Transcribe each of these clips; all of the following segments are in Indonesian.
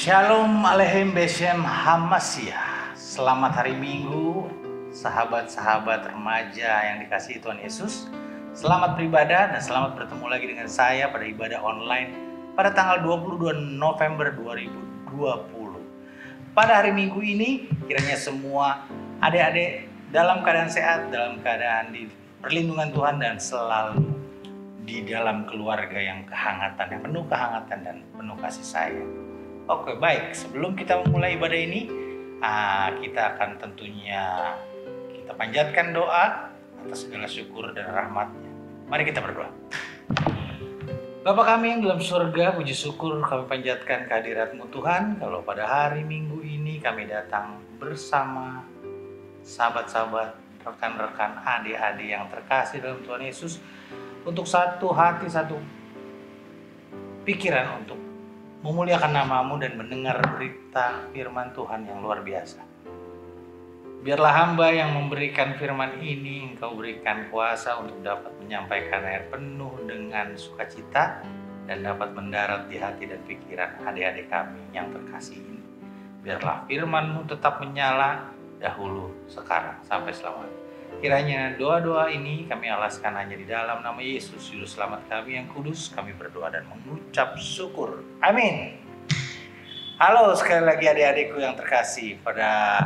Shalom Aleichem Beshem Hamashiach. Selamat hari Minggu, sahabat-sahabat remaja yang dikasihi Tuhan Yesus. Selamat beribadah dan selamat bertemu lagi dengan saya pada ibadah online pada tanggal 22 November 2020. Pada hari Minggu ini, kiranya semua adik-adik dalam keadaan sehat, dalam keadaan di perlindungan Tuhan dan selalu di dalam keluarga yang penuh kehangatan dan penuh kasih sayang. Oke, baik. Sebelum kita memulai ibadah ini, kita akan tentunya kita panjatkan doa atas segala syukur dan rahmat-Nya. Mari kita berdoa. Bapa kami yang dalam surga, puji syukur kami panjatkan kehadirat-Mu Tuhan. Kalau pada hari Minggu ini kami datang bersama sahabat-sahabat, rekan-rekan, adik-adik yang terkasih dalam Tuhan Yesus, untuk satu hati, satu pikiran untuk memuliakan nama-Mu dan mendengar berita firman Tuhan yang luar biasa. Biarlah hamba yang memberikan firman ini, Engkau berikan kuasa untuk dapat menyampaikan air penuh dengan sukacita dan dapat mendarat di hati dan pikiran adik-adik kami yang terkasih ini. Biarlah firman-Mu tetap menyala dahulu, sekarang, sampai selamanya. Kiranya doa-doa ini kami alaskan hanya di dalam nama Yesus, Juru Selamat kami yang kudus. Kami berdoa dan mengucap syukur. Amin. Halo sekali lagi adik-adikku yang terkasih. Pada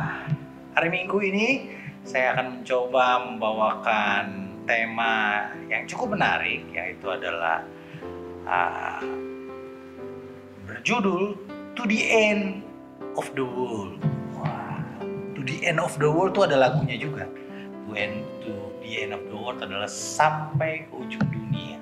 hari Minggu ini saya akan mencoba membawakan tema yang cukup menarik, yaitu adalah berjudul To the End of the World. Wah, To the End of the World itu ada lagunya juga. To the end of the world adalah sampai ke ujung dunia.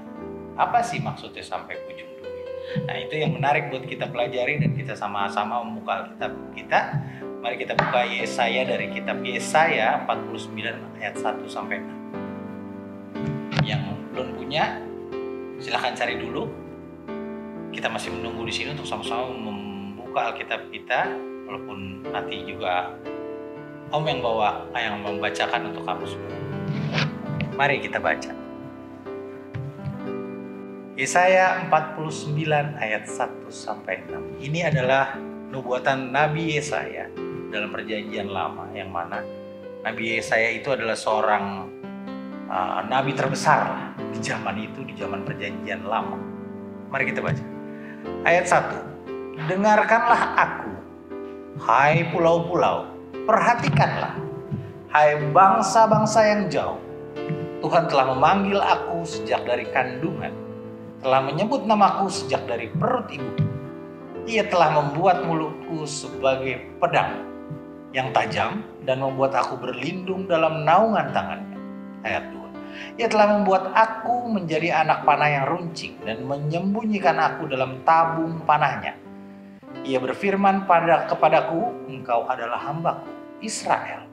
Apa sih maksudnya sampai ke ujung dunia? Nah, itu yang menarik buat kita pelajari dan kita sama-sama membuka kitab kita. Mari kita buka Yesaya dari kitab Yesaya 49 ayat 1 sampai 6. Yang belum punya, silahkan cari dulu. Kita masih menunggu di sini untuk sama-sama membuka Alkitab kita, walaupun nanti juga Om yang membacakan untuk kamu semua. Mari kita baca. Yesaya 49 ayat 1 sampai 6. Ini adalah nubuatan Nabi Yesaya dalam Perjanjian Lama, yang mana Nabi Yesaya itu adalah seorang nabi terbesar di zaman itu, di zaman Perjanjian Lama. Mari kita baca. Ayat 1. Dengarkanlah aku, hai pulau-pulau. Perhatikanlah, hai bangsa-bangsa yang jauh. Tuhan telah memanggil aku sejak dari kandungan, telah menyebut namaku sejak dari perut ibu. Ia telah membuat mulutku sebagai pedang yang tajam dan membuat aku berlindung dalam naungan tangannya. Ayat 2. Ia telah membuat aku menjadi anak panah yang runcing dan menyembunyikan aku dalam tabung panahnya. Ia berfirman kepadaku, engkau adalah hambaku Israel,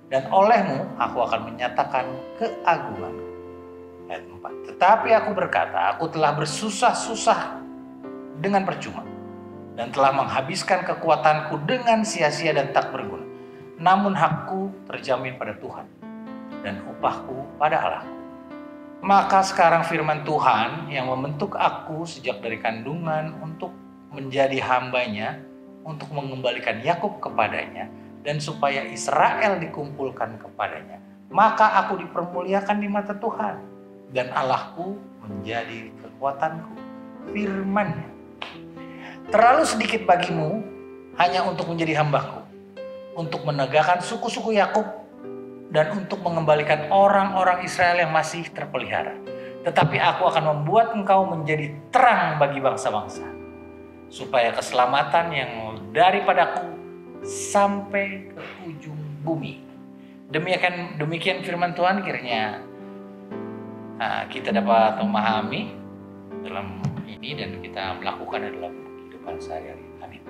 dan olehmu aku akan menyatakan keagunganku. Ayat 4. Tetapi aku berkata, aku telah bersusah-susah dengan percuma, dan telah menghabiskan kekuatanku dengan sia-sia dan tak berguna. Namun hakku terjamin pada Tuhan, dan upahku pada Allahku. Maka sekarang firman Tuhan yang membentuk aku sejak dari kandungan untuk menjadi hambanya, untuk mengembalikan Yakub kepadanya, dan supaya Israel dikumpulkan kepadanya. Maka aku dipermuliakan di mata Tuhan, dan Allahku menjadi kekuatanku. Firman-Nya, terlalu sedikit bagimu hanya untuk menjadi hambaku, untuk menegakkan suku-suku Yakub, dan untuk mengembalikan orang-orang Israel yang masih terpelihara. Tetapi aku akan membuat engkau menjadi terang bagi bangsa-bangsa, supaya keselamatan yang daripadaku sampai ke ujung bumi. Demikian firman Tuhan. Kiranya kita dapat memahami dalam ini dan kita melakukan dalam kehidupan sehari-hari. Amin.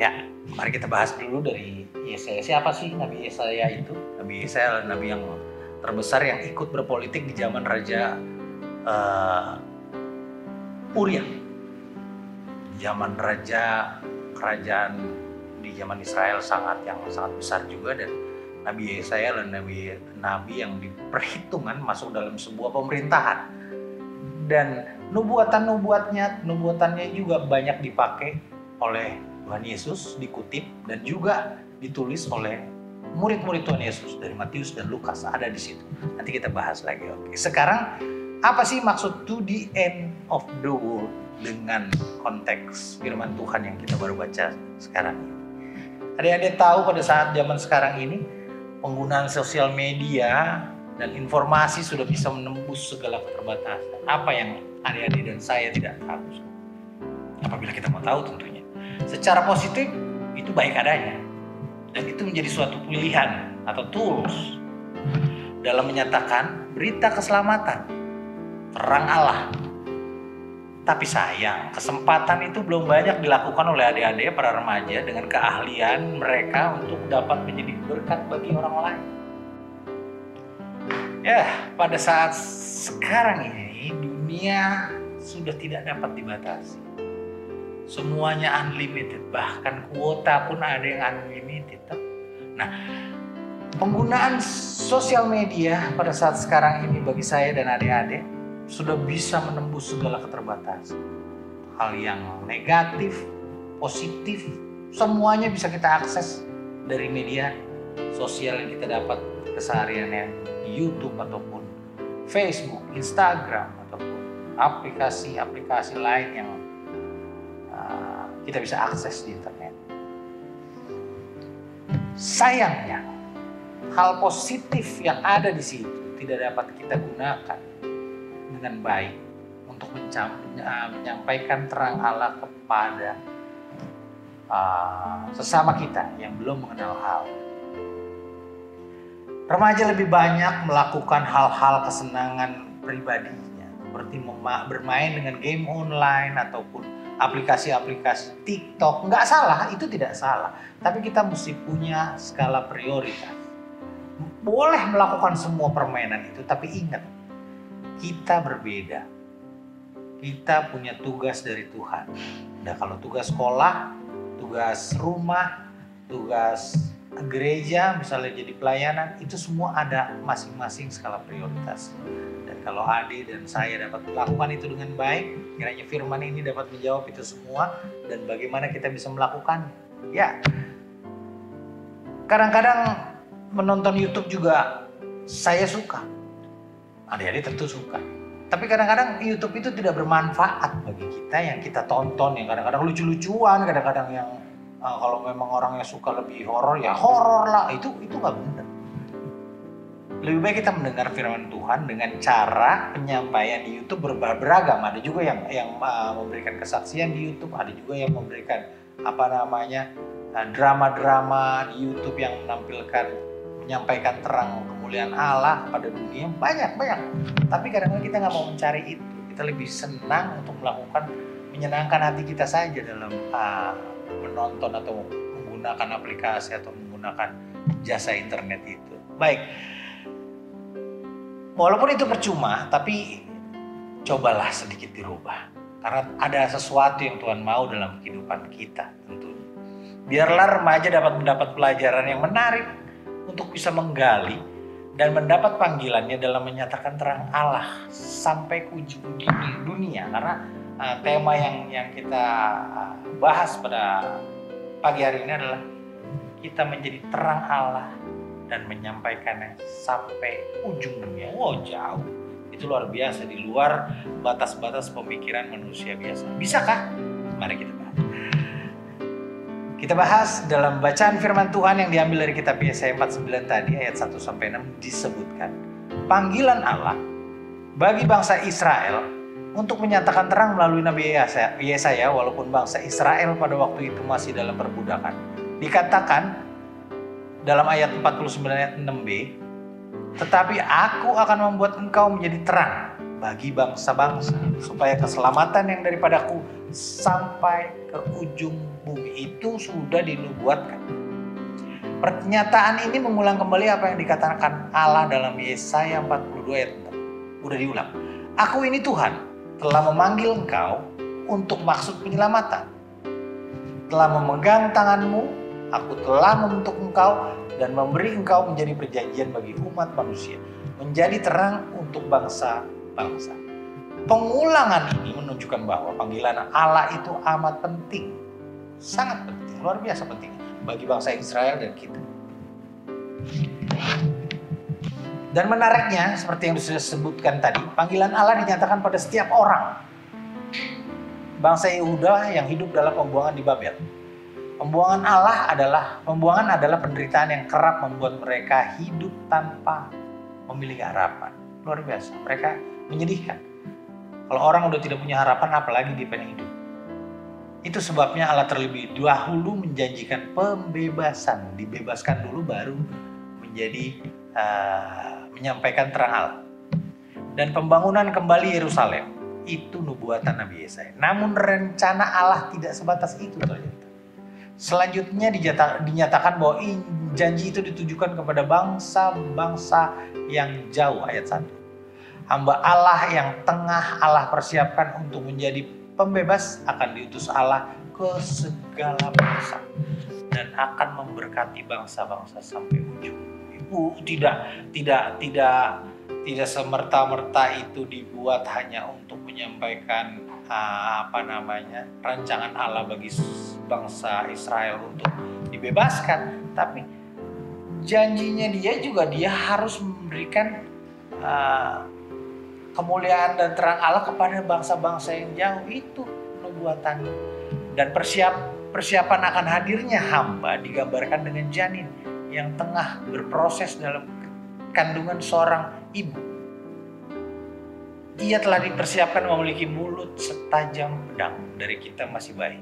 Ya, mari kita bahas dulu dari Yesaya. Siapa sih Nabi Yesaya itu? Nabi Yesaya adalah nabi yang terbesar yang ikut berpolitik di zaman Raja Uria. Zaman kerajaan di zaman Israel sangat besar juga, dan Nabi Yesaya adalah nabi yang diperhitungkan masuk dalam sebuah pemerintahan dan nubuatannya juga banyak dipakai oleh Tuhan Yesus, dikutip dan juga ditulis oleh murid-murid Tuhan Yesus dari Matius dan Lukas, ada di situ. Nanti kita bahas lagi. Oke. Sekarang apa sih maksud to the end of the world dengan konteks firman Tuhan yang kita baru baca sekarang ini? Adik-adik tahu pada saat zaman sekarang ini penggunaan sosial media dan informasi sudah bisa menembus segala keterbatasan. Apa yang adik-adik dan saya tidak tahu? Apabila kita mau tahu tentunya. Secara positif itu baik adanya. Dan itu menjadi suatu pilihan atau tools dalam menyatakan berita keselamatan, terang Allah. Tapi sayang, kesempatan itu belum banyak dilakukan oleh adik-adik para remaja dengan keahlian mereka untuk dapat menjadi berkat bagi orang lain. Ya, pada saat sekarang ini dunia sudah tidak dapat dibatasi. Semuanya unlimited, bahkan kuota pun ada yang unlimited. Nah, penggunaan sosial media pada saat sekarang ini bagi saya dan adik-adik sudah bisa menembus segala keterbatasan. Hal yang negatif, positif, semuanya bisa kita akses dari media sosial yang kita dapat kesehariannya di YouTube ataupun Facebook, Instagram ataupun aplikasi-aplikasi lain yang kita bisa akses di internet. Sayangnya, hal positif yang ada di situ tidak dapat kita gunakan dengan baik untuk menyampaikan terang Allah kepada sesama kita yang belum mengenal hal. Remaja lebih banyak melakukan hal-hal kesenangan pribadinya, seperti bermain dengan game online ataupun aplikasi-aplikasi TikTok. Nggak salah, itu tidak salah. Tapi kita mesti punya skala prioritas. Boleh melakukan semua permainan itu, tapi ingat, kita berbeda. Kita punya tugas dari Tuhan. Nah, kalau tugas sekolah, tugas rumah, tugas gereja, misalnya jadi pelayanan, itu semua ada masing-masing skala prioritas. Dan kalau adik dan saya dapat melakukan itu dengan baik, kiranya firman ini dapat menjawab itu semua dan bagaimana kita bisa melakukan. Ya, kadang-kadang menonton YouTube juga saya suka. Adik-adik tentu suka. Tapi kadang-kadang YouTube itu tidak bermanfaat bagi kita yang kita tonton, yang kadang-kadang lucu-lucuan, kadang-kadang yang kalau memang orangnya suka lebih horor, ya horor lah. Itu nggak benar. Lebih baik kita mendengar firman Tuhan dengan cara penyampaian di YouTube beragam. Ada juga yang memberikan kesaksian di YouTube, ada juga yang memberikan drama-drama di YouTube yang menyampaikan terang kemuliaan Allah pada dunia. Banyak. Tapi kadang-kadang kita nggak mau mencari itu. Kita lebih senang untuk menyenangkan hati kita saja dalam menonton atau menggunakan aplikasi atau menggunakan jasa internet itu. Baik. Walaupun itu percuma, tapi cobalah sedikit dirubah. Karena ada sesuatu yang Tuhan mau dalam kehidupan kita tentunya. Biarlah remaja dapat mendapat pelajaran yang menarik untuk bisa menggali dan mendapat panggilannya dalam menyatakan terang Allah sampai ke ujung dunia. Karena tema yang kita bahas pada pagi hari ini adalah kita menjadi terang Allah dan menyampaikannya sampai ujung dunia. Wow, jauh. Itu luar biasa, di luar batas-batas pemikiran manusia biasa. Bisakah? Mari kita bahas. Kita bahas dalam bacaan firman Tuhan yang diambil dari kitab Yesaya 49 tadi, ayat 1-6 disebutkan. Panggilan Allah bagi bangsa Israel untuk menyatakan terang melalui Nabi Yesaya, walaupun bangsa Israel pada waktu itu masih dalam perbudakan. Dikatakan dalam ayat 49 ayat 6b, tetapi aku akan membuat engkau menjadi terang bagi bangsa-bangsa, supaya keselamatan yang daripadaku sampai ke ujung bumi. Itu sudah dinubuatkan. Pernyataan ini mengulang kembali apa yang dikatakan Allah dalam Yesaya 42 ayat 4. Udah diulang. Aku ini Tuhan, telah memanggil engkau untuk maksud penyelamatan. Telah memegang tanganmu, aku telah membentuk engkau dan memberi engkau menjadi perjanjian bagi umat manusia, menjadi terang untuk bangsa-bangsa. pengulangan ini menunjukkan bahwa panggilan Allah itu amat penting, sangat penting, luar biasa penting bagi bangsa Israel dan kita. Dan menariknya, seperti yang sudah disebutkan tadi, panggilan Allah dinyatakan pada setiap orang bangsa Yehuda yang hidup dalam pembuangan di Babel. Pembuangan adalah penderitaan yang kerap membuat mereka hidup tanpa memiliki harapan. Luar biasa, mereka menyedihkan. Kalau orang udah tidak punya harapan, apalagi dia pengen hidup. Itu sebabnya Allah terlebih dahulu menjanjikan pembebasan. Dibebaskan dulu baru menjadi menyampaikan terang Allah. Dan pembangunan kembali Yerusalem itu nubuatan Nabi Yesaya. Namun rencana Allah tidak sebatas itu ternyata. Selanjutnya dinyatakan bahwa janji itu ditujukan kepada bangsa-bangsa yang jauh, ayat 1. Hamba Allah yang tengah Allah persiapkan untuk menjadi pembebas akan diutus Allah ke segala bangsa dan akan memberkati bangsa-bangsa sampai ujung. Tidak semerta-merta itu dibuat hanya untuk menyampaikan rancangan Allah bagi bangsa Israel untuk dibebaskan, tapi janjinya dia harus memberikan kemuliaan dan terang Allah kepada bangsa-bangsa yang jauh. Itu nubuatan. Dan persiapan akan hadirnya hamba digambarkan dengan janin yang tengah berproses dalam kandungan seorang ibu. Ia telah dipersiapkan memiliki mulut setajam pedang dari kita masih bayi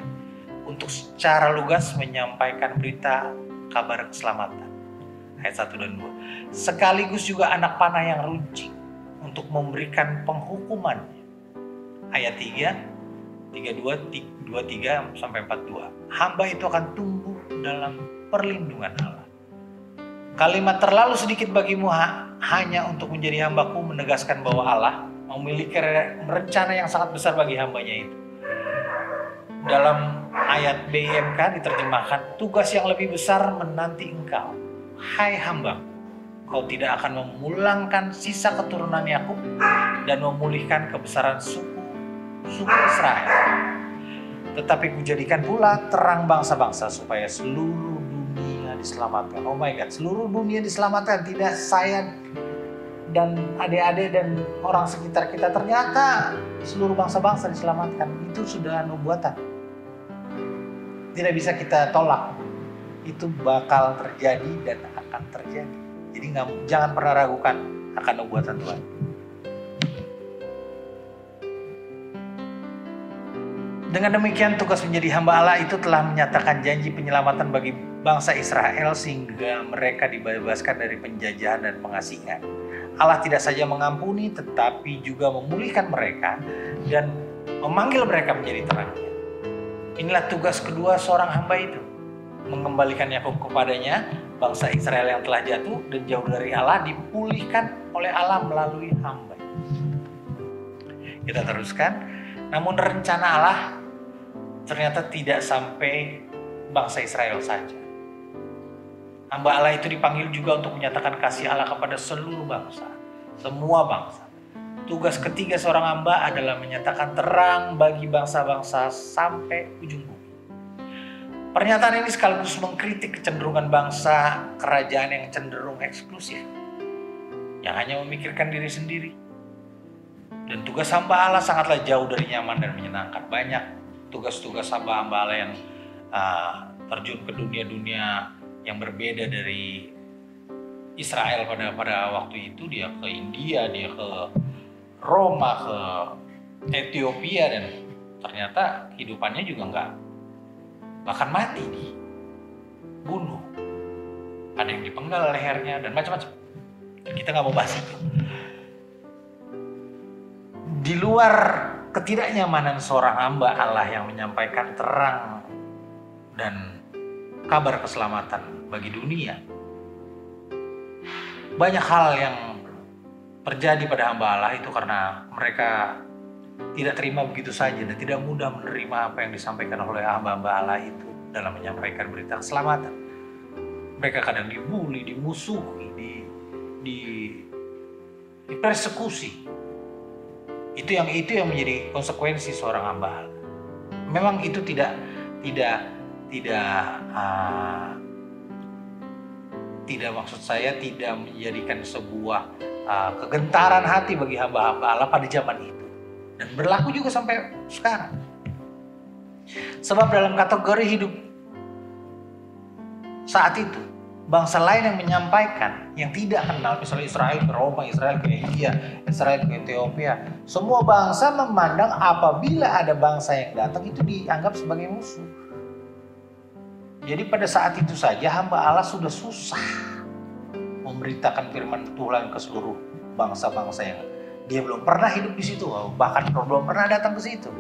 untuk secara lugas menyampaikan berita kabar keselamatan. Ayat 1 dan 2. Sekaligus juga anak panah yang runcing untuk memberikan penghukumannya. Ayat 23 sampai 42. Hamba itu akan tumbuh dalam perlindungan Allah. Kalimat terlalu sedikit bagimu hanya untuk menjadi hambaku menegaskan bahwa Allah memiliki rencana yang sangat besar bagi hambanya itu. Dalam ayat BMK diterjemahkan, tugas yang lebih besar menanti engkau, hai hamba. Kau tidak akan memulangkan sisa keturunan Yakub dan memulihkan kebesaran suku Israel. Tetapi kujadikan pula terang bangsa-bangsa supaya seluruh dunia diselamatkan. Oh my God, seluruh dunia diselamatkan. Tidak saya dan adik-adik dan orang sekitar kita, ternyata seluruh bangsa-bangsa diselamatkan. Itu sudah nubuatan. Tidak bisa kita tolak. Itu bakal terjadi dan akan terjadi. Jadi jangan pernah ragukan akan nubuatan Tuhan. Dengan demikian tugas menjadi hamba Allah itu telah menyatakan janji penyelamatan bagi bangsa Israel sehingga mereka dibebaskan dari penjajahan dan pengasingan. Allah tidak saja mengampuni tetapi juga memulihkan mereka dan memanggil mereka menjadi terangnya. Inilah tugas kedua seorang hamba itu, mengembalikan Yakub kepadanya, bangsa Israel yang telah jatuh dan jauh dari Allah dipulihkan oleh Allah melalui hamba. Kita teruskan, namun rencana Allah ternyata tidak sampai bangsa Israel saja. Hamba Allah itu dipanggil juga untuk menyatakan kasih Allah kepada seluruh bangsa, semua bangsa. Tugas ketiga seorang hamba adalah menyatakan terang bagi bangsa-bangsa sampai ujung bumi. Pernyataan ini sekaligus mengkritik kecenderungan bangsa kerajaan yang cenderung eksklusif, yang hanya memikirkan diri sendiri. Dan tugas hamba Allah sangatlah jauh dari nyaman dan menyenangkan. Banyak tugas-tugas hamba-hamba Allah yang terjun ke dunia-dunia yang berbeda dari Israel pada waktu itu. Dia ke India, dia ke Roma, ke Ethiopia, dan ternyata kehidupannya juga enggak, bahkan mati dibunuh. Ada yang dipenggal lehernya dan macam-macam. Kita nggak mau bahas itu. Di luar ketidaknyamanan seorang hamba Allah yang menyampaikan terang dan kabar keselamatan bagi dunia, banyak hal yang terjadi pada hamba Allah itu karena mereka tidak terima begitu saja dan tidak mudah menerima apa yang disampaikan oleh hamba-hamba Allah itu dalam menyampaikan berita keselamatan. Mereka kadang dibully, dimusuhi, dipersekusi. Itu yang menjadi konsekuensi seorang hamba Allah. Memang itu tidak maksud saya tidak menjadikan sebuah kegentaran hati bagi hamba-hamba Allah pada zaman itu, dan berlaku juga sampai sekarang. Sebab dalam kategori hidup saat itu, bangsa lain yang menyampaikan, yang tidak kenal, misalnya Israel ke Roma, Israel ke India, Israel ke Ethiopia, semua bangsa memandang apabila ada bangsa yang datang itu dianggap sebagai musuh. Jadi pada saat itu saja hamba Allah sudah susah memberitakan firman Tuhan ke seluruh bangsa-bangsa yang dia belum pernah hidup di situ, bahkan belum pernah datang ke situ.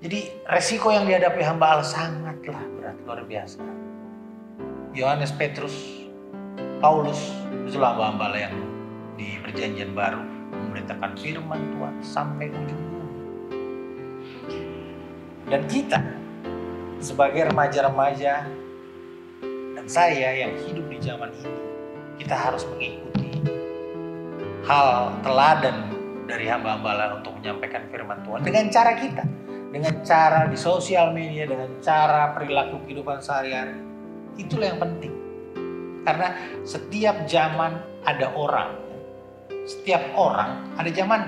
Jadi resiko yang dihadapi hamba Allah sangatlah berat, luar biasa. Yohanes, Petrus, Paulus, itulah hamba-hamba Allah yang di Perjanjian Baru memberitakan firman Tuhan sampai ujung bumi. Dan kita sebagai remaja-remaja dan saya yang hidup di zaman ini, kita harus mengikuti hal teladan dari hamba-hamba Allah untuk menyampaikan firman Tuhan dengan cara kita, dengan cara di sosial media, dengan cara perilaku kehidupan sehari-hari. Itulah yang penting. Karena setiap zaman ada orang. Setiap orang ada zaman.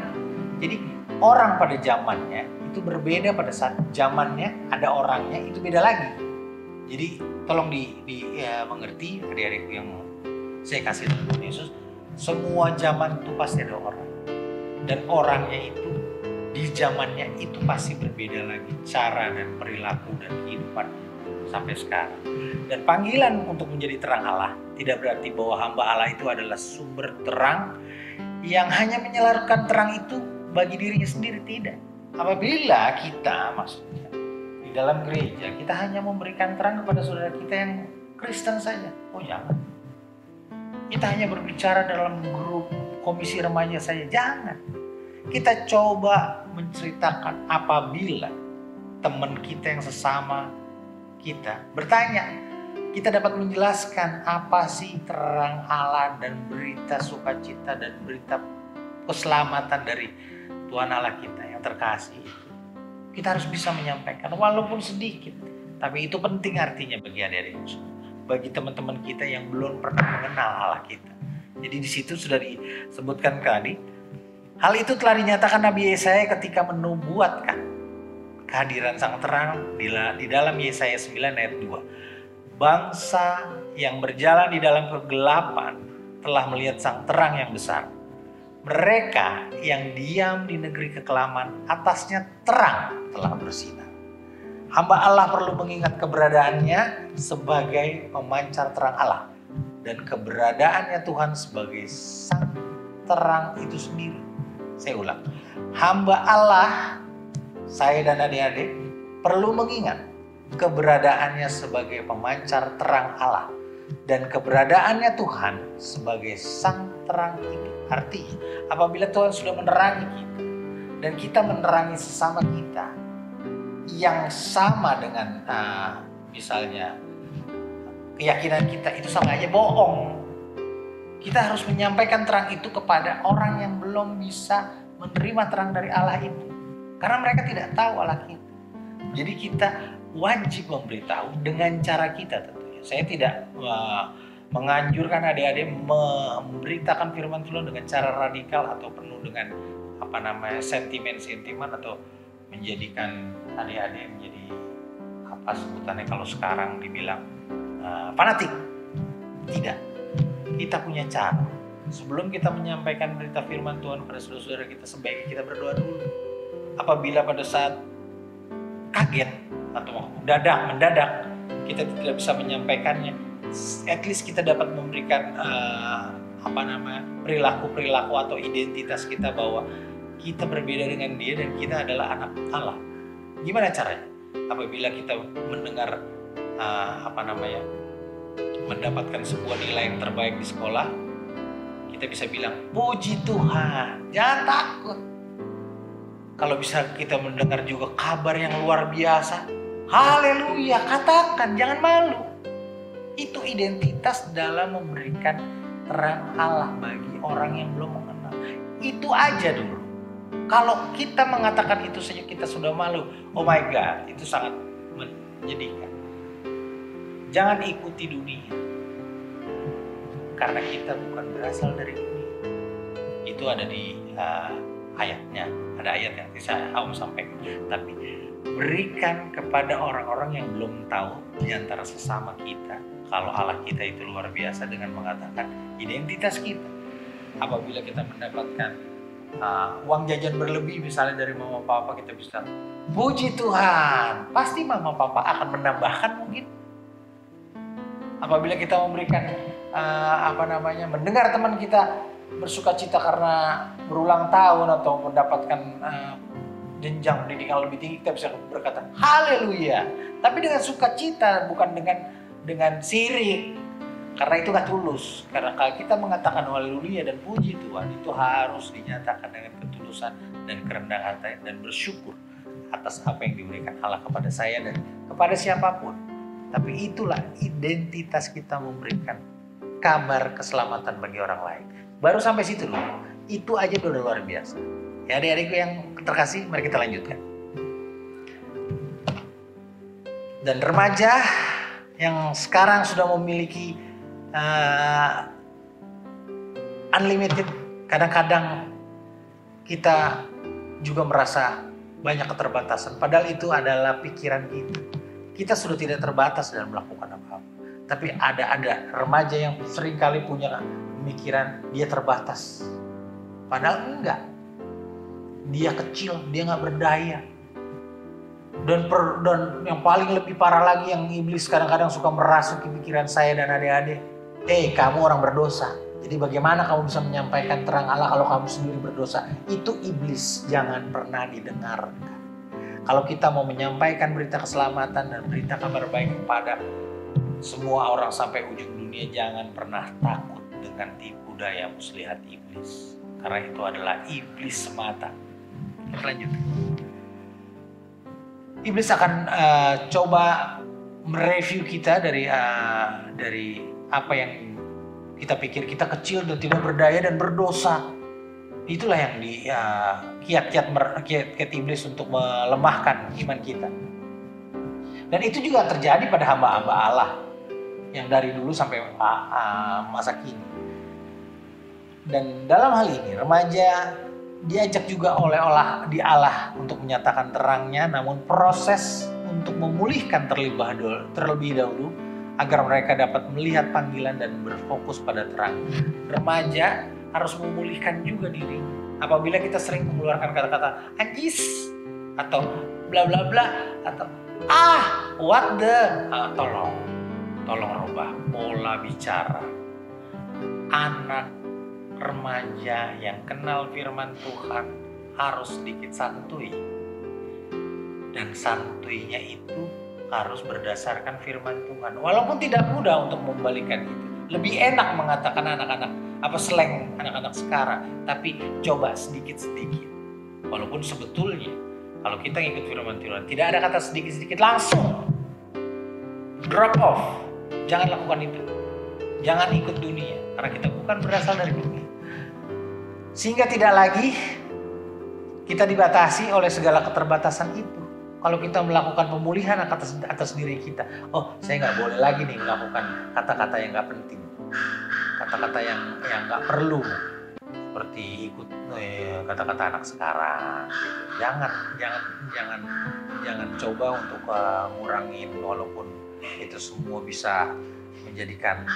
Jadi orang pada zamannya itu berbeda pada saat zamannya ada orangnya itu beda lagi. Jadi tolong mengerti adik-adik yang saya kasih dalam Tuhan Yesus, semua zaman itu pasti ada orang. Dan orangnya itu di zamannya itu pasti berbeda lagi cara dan perilaku dan kehidupan sampai sekarang. Dan panggilan untuk menjadi terang Allah tidak berarti bahwa hamba Allah itu adalah sumber terang yang hanya menyalurkan terang itu bagi dirinya sendiri, tidak. Apabila kita maksudnya di dalam gereja kita hanya memberikan terang kepada saudara kita yang Kristen saja, oh jangan. Kita hanya berbicara dalam grup komisi remaja saja, jangan. Kita coba menceritakan apabila teman kita yang sesama kita bertanya, kita dapat menjelaskan apa sih terang Allah dan berita sukacita dan berita keselamatan dari Tuhan Allah kita yang terkasih itu. Kita harus bisa menyampaikan walaupun sedikit, tapi itu penting artinya bagi adik-adik, bagi teman-teman kita yang belum pernah mengenal Allah kita. Jadi di situ sudah disebutkan tadi, hal itu telah dinyatakan Nabi Yesaya ketika menubuatkan kehadiran sang terang di dalam Yesaya 9 ayat 2. Bangsa yang berjalan di dalam kegelapan telah melihat sang terang yang besar. Mereka yang diam di negeri kekelaman, atasnya terang telah bersinar. Hamba Allah perlu mengingat keberadaannya sebagai pemancar terang Allah dan keberadaannya Tuhan sebagai sang terang itu sendiri. Saya ulang, hamba Allah, saya dan adik-adik perlu mengingat keberadaannya sebagai pemancar terang Allah dan keberadaannya Tuhan sebagai sang terang itu. Artinya apabila Tuhan sudah menerangi kita dan kita menerangi sesama kita yang sama dengan misalnya keyakinan kita itu sama aja bohong. Kita harus menyampaikan terang itu kepada orang yang belum bisa menerima terang dari Allah itu. Karena mereka tidak tahu Allah kita. Jadi kita wajib memberitahu dengan cara kita tentunya. Saya tidak menganjurkan adik-adik memberitakan firman Tuhan dengan cara radikal atau penuh dengan sentimen atau menjadikan adik-adik menjadi sebutannya kalau sekarang dibilang fanatik. Tidak. Kita punya cara. Sebelum kita menyampaikan berita firman Tuhan pada saudara-saudara kita, sebaiknya kita berdoa dulu. Apabila pada saat kaget atau mendadak kita tidak bisa menyampaikannya, at least kita dapat memberikan perilaku atau identitas kita bahwa kita berbeda dengan dia dan kita adalah anak Allah. Gimana caranya? Apabila kita mendengar mendapatkan sebuah nilai yang terbaik di sekolah, kita bisa bilang puji Tuhan, jangan takut. Kalau bisa kita mendengar juga kabar yang luar biasa, haleluya, katakan, jangan malu. Itu identitas dalam memberikan terang Allah bagi orang yang belum mengenal. Itu aja dulu. Kalau kita mengatakan itu saja kita sudah malu, oh my God, itu sangat menyedihkan. Jangan ikuti dunia, karena kita bukan berasal dari dunia. Itu ada di ayatnya, ada ayat yang bisa Om sampaikan. Tapi berikan kepada orang-orang yang belum tahu di antara sesama kita kalau Allah kita itu luar biasa dengan mengatakan identitas kita. Apabila kita mendapatkan uang jajan berlebih misalnya dari mama papa, kita bisa puji Tuhan, pasti mama papa akan menambahkan mungkin. Apabila kita memberikan mendengar teman kita bersuka cita karena berulang tahun atau mendapatkan jenjang pendidikan lebih tinggi, kita bisa berkata haleluya, tapi dengan sukacita, bukan dengan sirik, karena itu gak tulus. Karena kalau kita mengatakan haleluya dan puji Tuhan, itu harus dinyatakan dengan ketulusan dan kerendahan hati dan bersyukur atas apa yang diberikan Allah kepada saya dan kepada siapapun. Tapi itulah identitas kita, memberikan kabar keselamatan bagi orang lain. Baru sampai situ loh, itu aja udah luar biasa. Ya adik-adikku yang terkasih, mari kita lanjutkan. Dan remaja yang sekarang sudah memiliki unlimited, kadang-kadang kita juga merasa banyak keterbatasan. Padahal itu adalah pikiran kita. Kita sudah tidak terbatas dalam melakukan apa-apa. Tapi ada remaja yang seringkali punya pemikiran dia terbatas. Padahal enggak. Dia kecil, dia nggak berdaya. Dan yang paling lebih parah lagi, yang iblis kadang-kadang suka merasuki pikiran saya dan adik-adik. Kamu orang berdosa. Jadi bagaimana kamu bisa menyampaikan terang Allah kalau kamu sendiri berdosa? Itu iblis, jangan pernah didengarkan. Kalau kita mau menyampaikan berita keselamatan dan berita kabar baik kepada semua orang sampai ujung dunia, jangan pernah takut dengan tipu daya muslihat iblis. Karena itu adalah iblis semata. Kita lanjut. Iblis akan coba mereview kita dari apa yang kita pikir kita kecil dan tidak berdaya dan berdosa. Itulah yang kiat-kiat iblis untuk melemahkan iman kita. Dan itu juga terjadi pada hamba-hamba Allah yang dari dulu sampai masa kini. Dan dalam hal ini remaja diajak juga oleh Allah untuk menyatakan terangnya, namun proses untuk memulihkan terlebih dahulu agar mereka dapat melihat panggilan dan berfokus pada terang. Remaja harus memulihkan juga diri. Apabila kita sering mengeluarkan kata-kata anjis atau bla bla bla atau what the, tolong rubah pola bicara. Anak remaja yang kenal firman Tuhan harus sedikit santuy, dan santuinya itu harus berdasarkan firman Tuhan. Walaupun tidak mudah untuk membalikan itu. Lebih enak mengatakan slang anak-anak sekarang, tapi coba sedikit-sedikit. Walaupun sebetulnya kalau kita ngikut firman Tuhan, tidak ada kata sedikit-sedikit, langsung drop off. Jangan lakukan itu. Jangan ikut dunia, karena kita bukan berasal dari dunia. Sehingga tidak lagi kita dibatasi oleh segala keterbatasan itu. Kalau kita melakukan pemulihan atas diri kita, saya nggak boleh lagi nih melakukan kata-kata yang nggak penting, kata-kata yang nggak perlu, seperti ikut kata-kata anak sekarang. Jangan coba untuk ngurangin, walaupun itu semua bisa menjadikan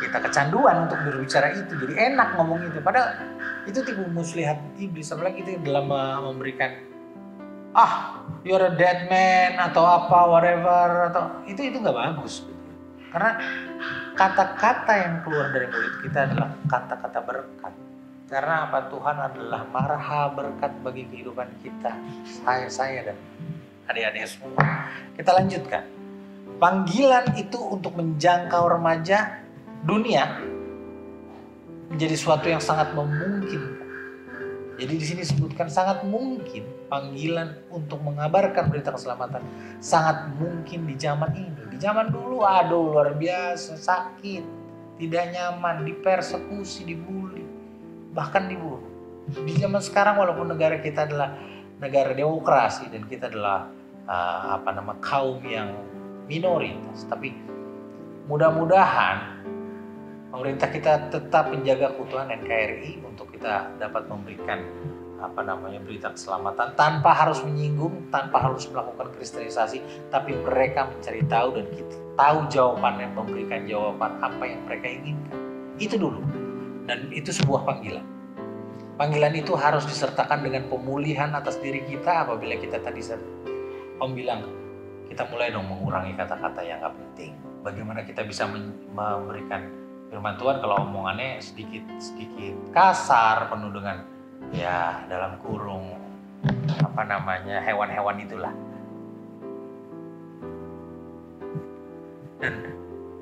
kita kecanduan untuk berbicara itu, jadi enak ngomong itu. Padahal itu tipu muslihat iblis, apalagi itu dalam memberikan you're a dead man atau apa whatever, atau itu nggak bagus. Karena kata-kata yang keluar dari mulut kita adalah kata-kata berkat. Karena apa? Tuhan adalah marha berkat bagi kehidupan kita, saya dan adik-adik semua. Kita lanjutkan. Panggilan itu untuk menjangkau remaja dunia menjadi suatu yang sangat memungkinkan. Jadi di sini disebutkan sangat mungkin panggilan untuk mengabarkan berita keselamatan, sangat mungkin di zaman ini. Di zaman dulu luar biasa, sakit, tidak nyaman, dipersekusi, dibully, bahkan dibunuh. Di zaman sekarang walaupun negara kita adalah negara demokrasi dan kita adalah kaum yang minoritas, tapi mudah-mudahan pemerintah kita tetap menjaga keutuhan NKRI untuk kita dapat memberikan berita keselamatan tanpa harus menyinggung, tanpa harus melakukan kristenisasi, tapi mereka mencari tahu dan kita tahu jawabannya, memberikan jawaban apa yang mereka inginkan. Itu dulu. Dan itu sebuah panggilan. Panggilan itu harus disertakan dengan pemulihan atas diri kita apabila kita tadi Om bilang, kita mulai dong mengurangi kata-kata yang gak penting. Bagaimana kita bisa memberikan firman Tuhan kalau omongannya sedikit kasar, penuh dengan ya dalam kurung hewan-hewan itulah. Dan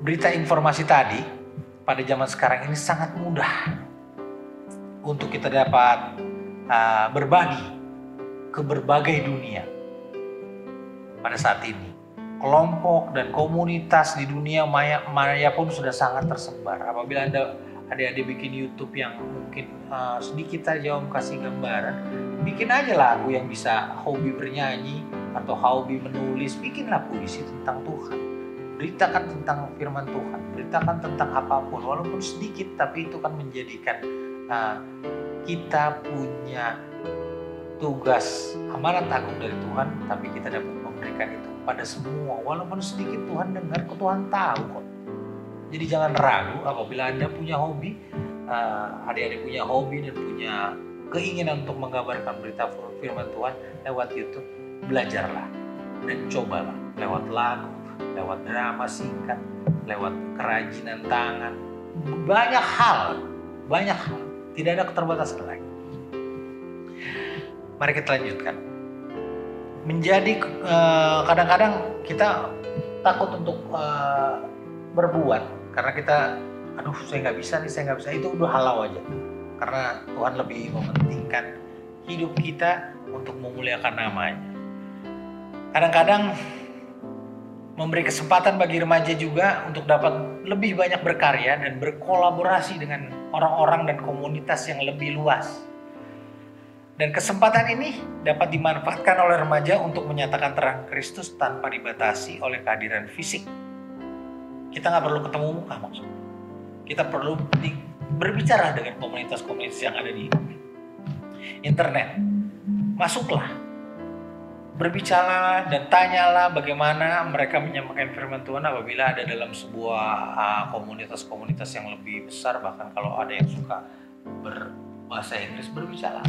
berita informasi tadi pada zaman sekarang ini sangat mudah untuk kita dapat berbagi ke berbagai dunia. Pada saat ini kelompok dan komunitas di dunia maya pun sudah sangat tersebar. Apabila Anda adik-adik bikin YouTube yang mungkin sedikit saja Om kasih gambaran, bikin aja lagu yang bisa hobi bernyanyi atau hobi menulis, bikinlah puisi tentang Tuhan. Beritakan tentang firman Tuhan, beritakan tentang apapun, walaupun sedikit, tapi itu kan menjadikan kita punya tugas amanat agung dari Tuhan, tapi kita dapat memberikan itu pada semua, walaupun sedikit. Tuhan dengar, Tuhan tahu kok. Jadi jangan ragu apabila Anda punya hobi, adik-adik punya hobi dan punya keinginan untuk menggambarkan berita firman Tuhan lewat YouTube, belajarlah dan cobalah lewat lagu, lewat drama singkat, lewat kerajinan tangan, banyak hal, tidak ada keterbatasan lagi. Mari kita lanjutkan. Menjadi kadang-kadang kita takut untuk berbuat karena kita saya nggak bisa, itu udah halau aja, karena Tuhan lebih mementingkan hidup kita untuk memuliakan namanya. Kadang-kadang memberi kesempatan bagi remaja juga untuk dapat lebih banyak berkarya dan berkolaborasi dengan orang-orang dan komunitas yang lebih luas. Dan kesempatan ini dapat dimanfaatkan oleh remaja untuk menyatakan terang Kristus tanpa dibatasi oleh kehadiran fisik. Kita nggak perlu ketemu muka maksudnya. Kita perlu berbicara dengan komunitas-komunitas yang ada di internet. Masuklah, berbicara dan tanyalah bagaimana mereka menyampaikan firman Tuhan apabila ada dalam sebuah komunitas-komunitas yang lebih besar. Bahkan kalau ada yang suka berbahasa Inggris, berbicara.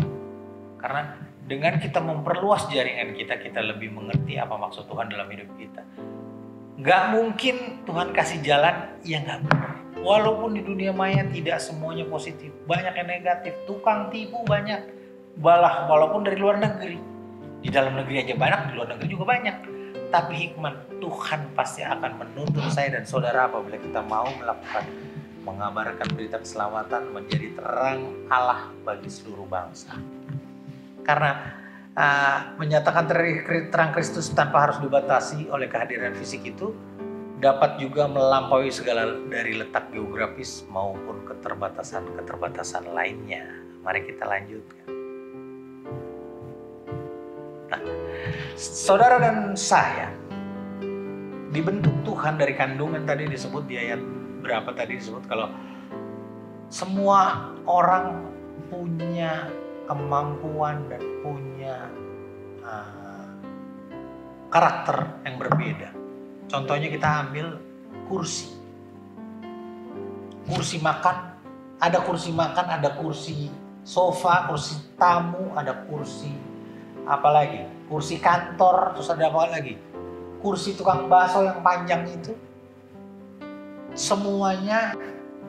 Karena dengan kita memperluas jaringan kita lebih mengerti apa maksud Tuhan dalam hidup kita. Gak mungkin Tuhan kasih jalan yang gak benar. Walaupun di dunia maya tidak semuanya positif, banyak yang negatif, tukang tipu banyak, walaupun dari luar negeri. Di dalam negeri aja banyak, di luar negeri juga banyak. Tapi hikmat Tuhan pasti akan menuntun saya dan saudara apabila kita mau mengabarkan berita keselamatan menjadi terang Allah bagi seluruh bangsa. Karena menyatakan terang Kristus tanpa harus dibatasi oleh kehadiran fisik itu dapat juga melampaui segala dari letak geografis maupun keterbatasan lainnya. Mari kita lanjutkan. Nah, saudara dan saya dibentuk Tuhan dari kandungan. Tadi disebut di ayat berapa tadi disebut kalau semua orang punya kemampuan dan punya karakter yang berbeda. Contohnya kita ambil kursi makan, ada kursi makan, ada kursi sofa, kursi tamu, ada kursi apalagi, kursi kantor, terus ada apa lagi, kursi tukang bakso yang panjang itu. Semuanya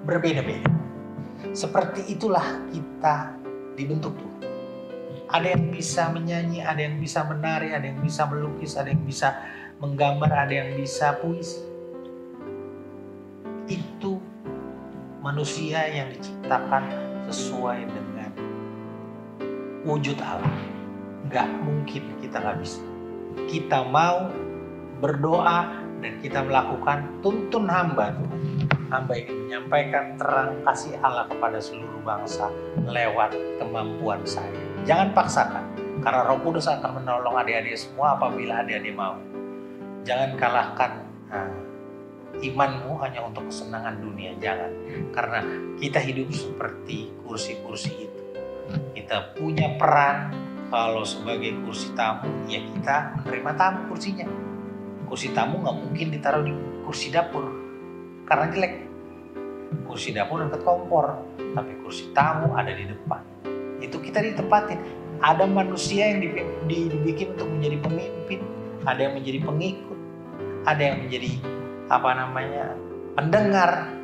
berbeda-beda. Seperti itulah kita dibentuk Tuhan. Ada yang bisa menyanyi, ada yang bisa menari, ada yang bisa melukis, ada yang bisa menggambar, ada yang bisa puisi. Itu manusia yang diciptakan sesuai dengan wujud Allah. Gak mungkin kita gak bisa. Kita mau berdoa dan kita melakukan tuntun hamba Tuhan. hamba ini menyampaikan terang kasih Allah kepada seluruh bangsa lewat kemampuan saya. Jangan paksakan, karena Roh Kudus akan menolong adik-adik semua apabila adik-adik mau. Jangan kalahkan imanmu hanya untuk kesenangan dunia, jangan. Karena kita hidup seperti kursi-kursi itu. Kita punya peran, kalau sebagai kursi tamu, ya kita menerima tamu kursinya. Kursi tamu nggak mungkin ditaruh di kursi dapur, karena jelek. Kursi dapur dekat kompor, tapi kursi tamu ada di depan. Itu kita ditempatin. Ada manusia yang dibikin untuk menjadi pemimpin, ada yang menjadi pengikut, ada yang menjadi pendengar.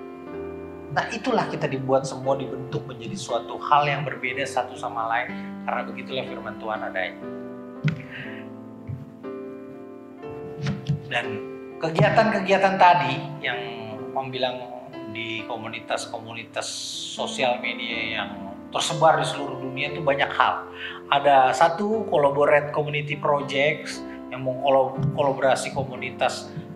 Nah, itulah kita dibuat semua dibentuk menjadi suatu hal yang berbeda satu sama lain, karena begitulah firman Tuhan adanya. Dan kegiatan-kegiatan tadi yang Om bilang di komunitas-komunitas sosial media yang tersebar di seluruh dunia itu banyak hal. Ada satu collaborate community projects yang mengkolaborasi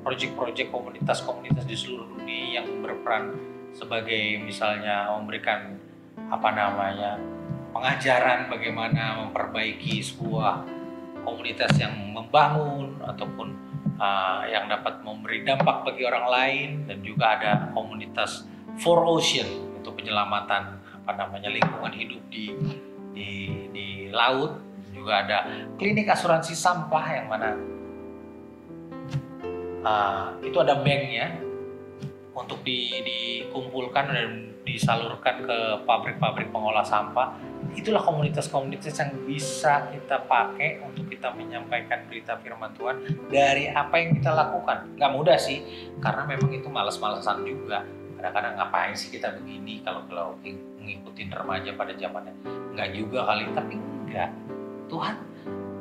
project-project komunitas-komunitas di seluruh dunia yang berperan sebagai misalnya memberikan pengajaran bagaimana memperbaiki sebuah komunitas yang membangun ataupun yang dapat memberi dampak bagi orang lain, dan juga ada komunitas For Ocean untuk penyelamatan lingkungan hidup di laut. Juga ada klinik asuransi sampah yang mana itu ada banknya untuk dikumpulkan dan disalurkan ke pabrik-pabrik pengolah sampah. Itulah komunitas-komunitas yang bisa kita pakai untuk kita menyampaikan berita firman Tuhan dari apa yang kita lakukan. Gak mudah sih, karena memang itu malas-malasan juga. Kadang-kadang ngapain sih kita begini kalau ngikutin remaja pada zamannya. Enggak juga kali, tapi enggak. Tuhan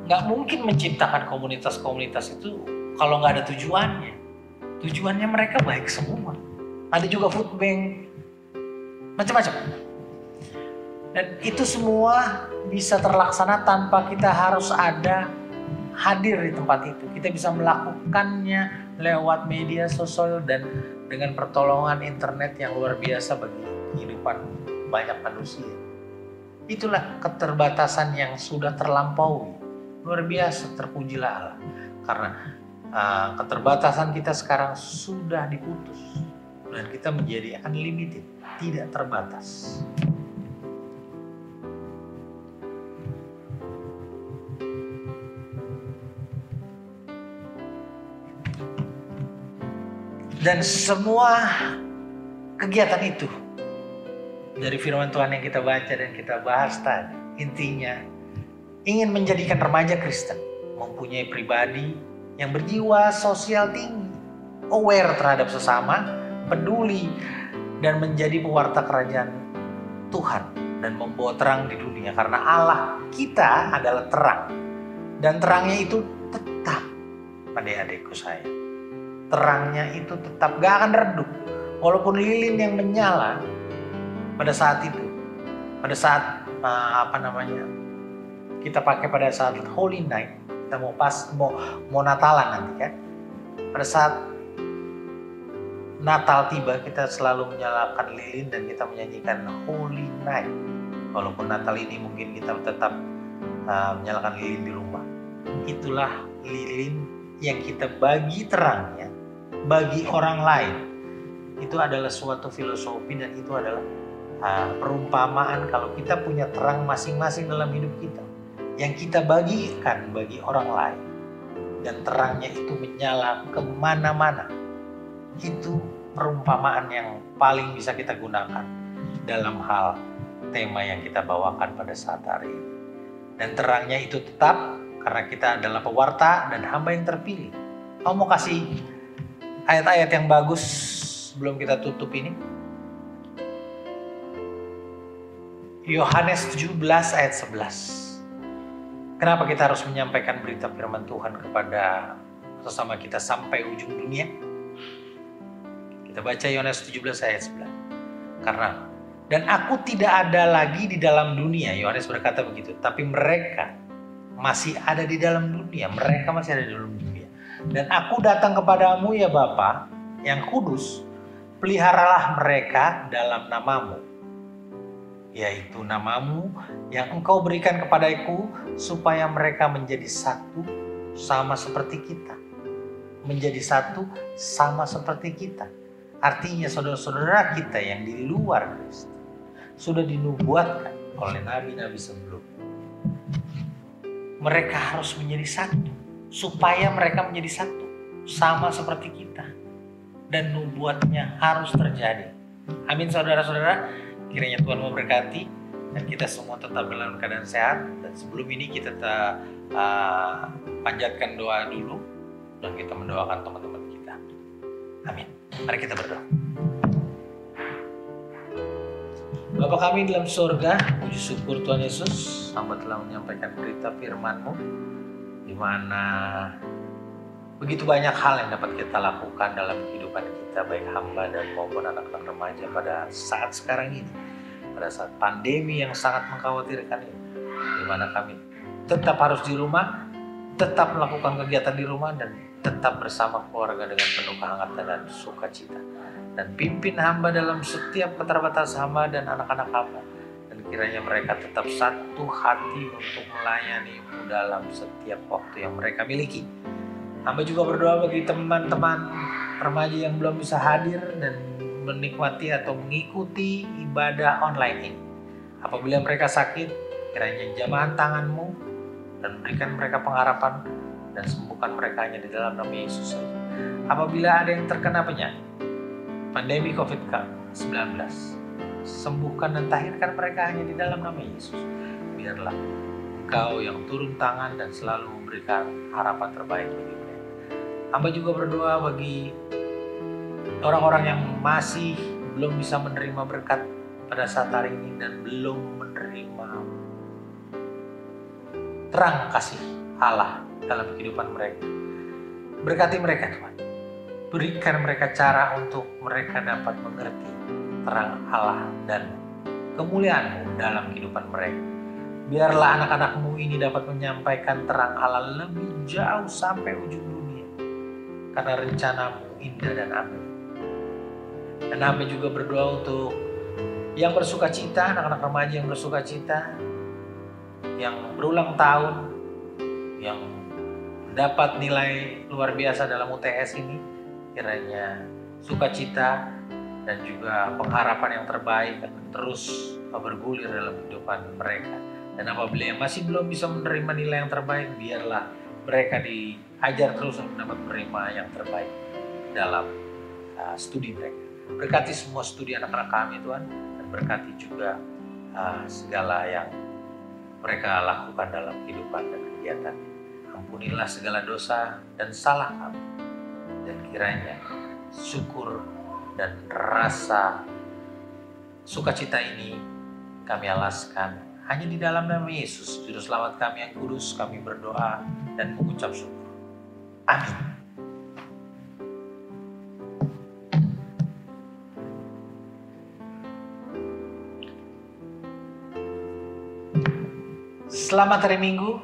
gak mungkin menciptakan komunitas-komunitas itu kalau gak ada tujuannya. Tujuannya mereka baik semua. Ada juga food bank, macam-macam. Dan itu semua bisa terlaksana tanpa kita harus hadir di tempat itu. Kita bisa melakukannya lewat media sosial dan dengan pertolongan internet yang luar biasa bagi kehidupan banyak manusia. Itulah keterbatasan yang sudah terlampaui. Luar biasa, terpujilah Allah. Karena keterbatasan kita sekarang sudah diputus. Dan kita menjadi unlimited, tidak terbatas. Dan semua kegiatan itu dari firman Tuhan yang kita baca dan kita bahas tadi, intinya ingin menjadikan remaja Kristen mempunyai pribadi yang berjiwa sosial tinggi, aware terhadap sesama, peduli, dan menjadi pewarta kerajaan Tuhan dan membawa terang di dunia. Karena Allah kita adalah terang, dan terangnya itu tetap, adik-adikku saya. Terangnya itu tetap gak akan redup. Walaupun lilin yang menyala pada saat itu, pada saat kita pakai pada saat Holy Night, kita mau Natalan nanti kan. Pada saat Natal tiba, kita selalu menyalakan lilin dan kita menyanyikan Holy Night. Walaupun Natal ini mungkin kita tetap menyalakan lilin di rumah. Itulah lilin yang kita bagi terangnya bagi orang lain. Itu adalah suatu filosofi dan itu adalah perumpamaan kalau kita punya terang masing-masing dalam hidup kita yang kita bagikan bagi orang lain, dan terangnya itu menyala kemana-mana. Itu perumpamaan yang paling bisa kita gunakan dalam hal tema yang kita bawakan pada saat hari ini. Dan terangnya itu tetap karena kita adalah pewarta dan hamba yang terpilih. Kamu mau kasih ayat-ayat yang bagus sebelum kita tutup ini? Yohanes 17 ayat 11. Kenapa kita harus menyampaikan berita firman Tuhan kepada sesama kita sampai ujung dunia? Kita baca Yohanes 17 ayat 11. Karena dan aku tidak ada lagi di dalam dunia, Yohanes berkata begitu, tapi mereka masih ada di dalam dunia. Mereka masih ada di dalam dunia. Dan aku datang kepadamu ya Bapa yang kudus, peliharalah mereka dalam namamu, yaitu namamu yang engkau berikan kepadaku, supaya mereka menjadi satu sama seperti kita. Menjadi satu sama seperti kita. Artinya saudara-saudara kita yang di luar Kristus sudah dinubuatkan oleh nabi-nabi sebelumnya. Mereka harus menjadi satu, supaya mereka menjadi satu sama seperti kita. Dan nubuatnya harus terjadi. Amin saudara-saudara. Kiranya Tuhan memberkati dan kita semua tetap dalam keadaan sehat. Dan sebelum ini kita panjatkan doa dulu dan kita mendoakan teman-teman kita. Amin. Mari kita berdoa. Bapa kami dalam surga, puji syukur Tuhan Yesus, hamba telah menyampaikan berita firman-Mu, di mana begitu banyak hal yang dapat kita lakukan dalam kehidupan kita, baik hamba dan maupun anak-anak remaja pada saat sekarang ini, pada saat pandemi yang sangat mengkhawatirkan ini, di mana kami tetap harus di rumah, tetap melakukan kegiatan di rumah, dan tetap bersama keluarga dengan penuh kehangatan dan sukacita. Dan pimpin hamba dalam setiap keterbatasan hamba dan anak-anak hamba. Dan kiranya mereka tetap satu hati untuk melayani-Mu dalam setiap waktu yang mereka miliki. Hamba juga berdoa bagi teman-teman remaja yang belum bisa hadir dan menikmati atau mengikuti ibadah online ini. Apabila mereka sakit, kiranya jamahan tangan-Mu dan berikan mereka pengharapan dan sembuhkan mereka hanya di dalam nama Yesus. Apabila ada yang terkena penyakit, pandemi COVID-19, sembuhkan dan tahirkan mereka hanya di dalam nama Yesus. Biarlah Engkau yang turun tangan dan selalu memberikan harapan terbaik bagi mereka. Hamba juga berdoa bagi orang-orang yang masih belum bisa menerima berkat pada saat hari ini dan belum menerima terang kasih Allah dalam kehidupan mereka. Berkati mereka Tuhan. Berikan mereka cara untuk mereka dapat mengerti terang Allah dan kemuliaan-Mu dalam kehidupan mereka. Biarlah anak-anak-Mu ini dapat menyampaikan terang Allah lebih jauh sampai ujung dunia. Karena rencana-Mu indah dan amin. Dan hamba juga berdoa untuk yang bersuka cita, anak-anak remaja yang bersuka cita, yang berulang tahun, yang mendapat nilai luar biasa dalam UTS ini, kiranya sukacita dan juga pengharapan yang terbaik akan terus bergulir dalam kehidupan mereka. Dan apabila yang masih belum bisa menerima nilai yang terbaik, biarlah mereka diajar terus untuk dapat menerima yang terbaik dalam studi mereka. Berkati semua studi anak-anak kami Tuhan, dan berkati juga segala yang mereka lakukan dalam kehidupan dan kegiatan. Ampunilah segala dosa dan salah kami. Dan kiranya syukur dan rasa sukacita ini kami alaskan hanya di dalam nama Yesus, Juru Selamat kami yang kudus. Kami berdoa dan mengucap syukur. Amin. Selamat hari Minggu.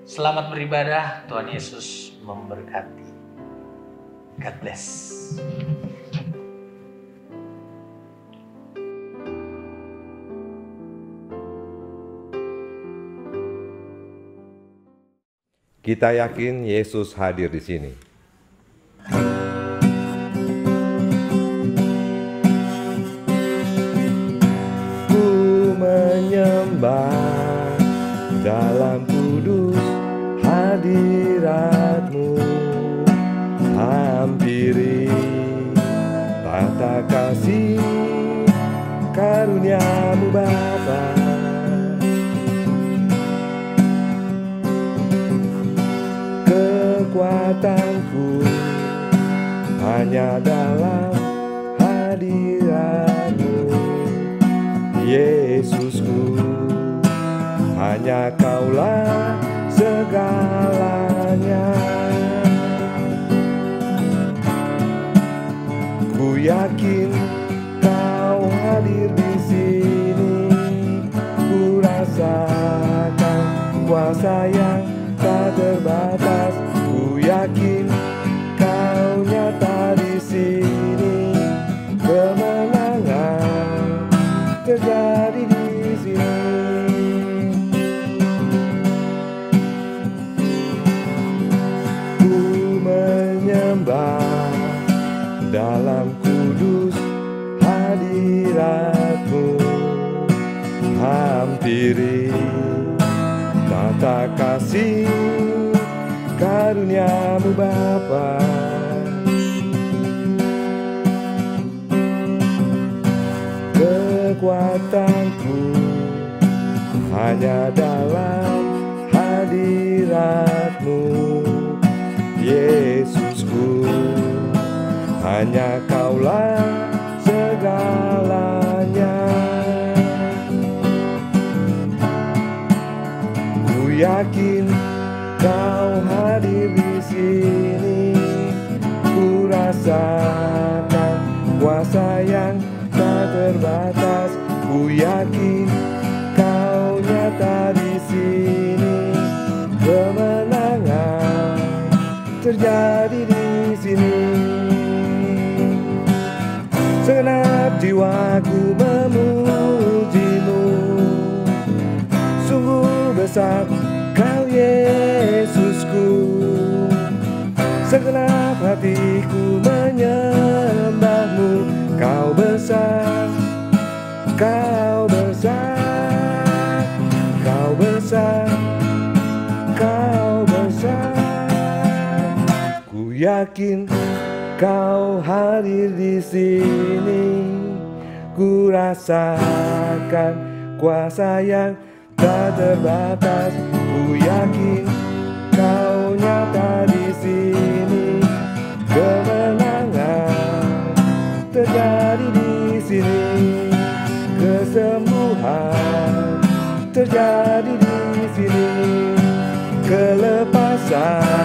Selamat beribadah. Tuhan Yesus memberkati. God bless. Kita yakin Yesus hadir di sini. Ku menyembah dalam kudus hadirat-Mu, hampiri tata kasih karunia-Mu Bapa. Kekuatanku hanya dalam hadirat-Mu, Yesusku, hanya Kaulah segalanya. Ku yakin Kau hadir di sini, ku rasakan kuasa yang tak terbatas. Ku yakin Kau nyata di sini, dalam kudus hadirat-Mu. Hampiri tata kasih karunia-Mu Bapa. Kekuatanku hanya dalam hadirat-Mu, Yesusku. Hanya Kaulah segalanya. Ku yakin Kau hadir di sini. Ku rasakan kuasa yang tak terbatas. Ku yakin Kau nyata di sini. Kemenangan terjadi di sini. Segenap jiwaku memuji-Mu. Sungguh besar Kau Yesusku. Segenap hatiku menyembah-Mu. Kau besar, Kau besar, Kau besar, Kau besar. Ku yakin Kau hadir di sini. Ku rasakan kuasa yang tak terbatas. Ku yakin Kau nyata di sini. Kemenangan terjadi di sini. Kesembuhan terjadi di sini. Kelepasan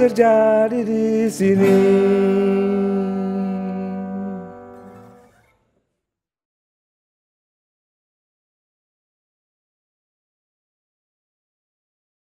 terjadi di sini.